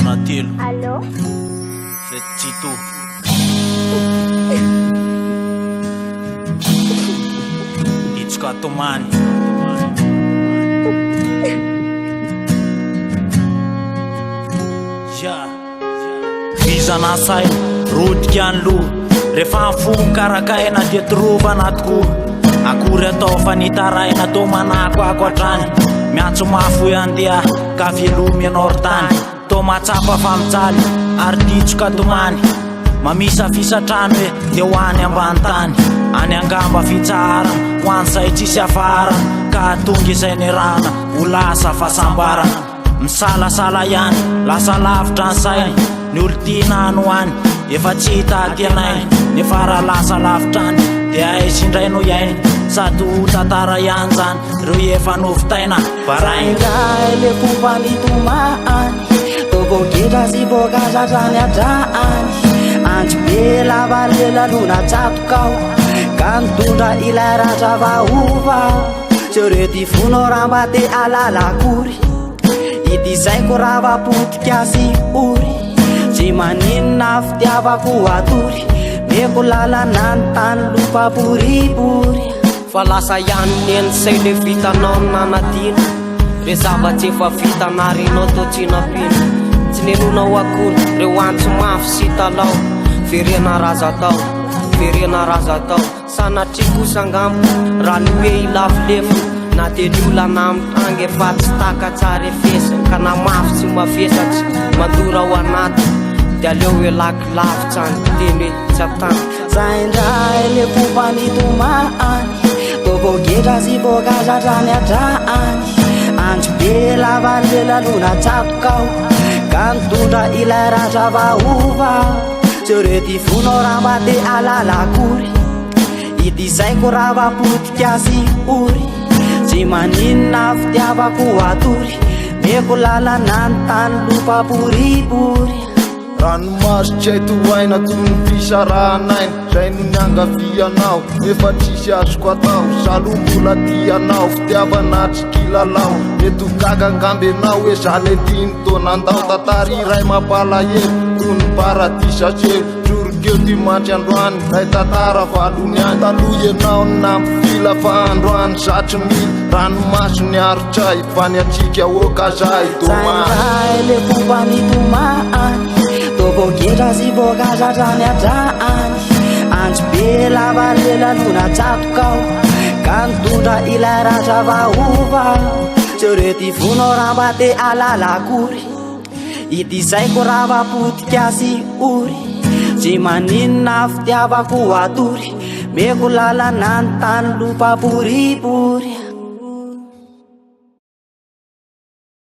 Donatello. Allô? C'est Tito. Itsuka Tomany. Vizana saina rotika ny loha rehefa mifono karakaina dia torovana tokoa akory atao fa nitaraina to manako ako atrany miantso mafo andeha ka velomy ianao ry tany to matsapa fa mijaly ary ditsoka tomany mamisafisa trano hoe dia ho any ambany tany any angamba fitsarana ho any zay tsisy afarana ka atonga izay ny rana ho lasa fahasambarana misalasala ihany lasa lavitra ny sainy ny olo tiana no any efa tsy hita tyanay ny fara lasa lavitrany dia aizy indray no iainy sady ho tantara ihany zany reo efa novitaina baraindray le kompany tomany tobogetra sy bokasatrany adraany andro be lavalela-lona tsatokao ka nitondra ilay ratra vaova seo rety vonao raha mba te alalakory idizaiko raha vapotika sy ory tsy maninona fitiavako atory meko lalana ny tany lopaporipory fa lasa ihany neny say le vitanao amin'nanadina re zavatsy efa vitana renao to tsinapina tsy nenonao akory reo antso mafy sy talao verena raza tao sanatria kosa angambo raha ny hoe ilafilefa na dia ny olana amitangy efa tsy taka tsara efesiny ka na mafy tsy mafesatsy mandora ao anaty dia aleo hoe lakilavitra ny teny hoe tsy atany zaindray le kompany tomany tobogetra sy bokasatrany adraany andro be lavalela-lona tsatokao ka nitondra ilay ratra vaova seo rety vonao raha mba te alalakory idizaiko raha vapotika sy ory tsy maninona fitiavako atory meko lalana ny tany lopaporipory ranomasitra toaina toy ny fisarahanaina zay no ny angavianao efa tsisy azoko atao salombola tianao fitiavana tsikilalao mety ho gagangamby anao hoe za le tiny tonandao tantary iray mampalahelo toy ny paradisa selo jorokeo ty matry androany ray tantara valony any taloha ianao ny nampifila fa androany satry mila ranomaso ny arotray fa ny atsika okazay zaindray le kompany tomany tobogetra sy bokasatrany adraany andro be lavalela-lona tsatokao ka nitondra ilay ratra vaova seo rety vonao raha mba te alalakory idizaiko raha vapotika sy ory tsy maninona fitiavako atory meko lalana ny tany lopaporipory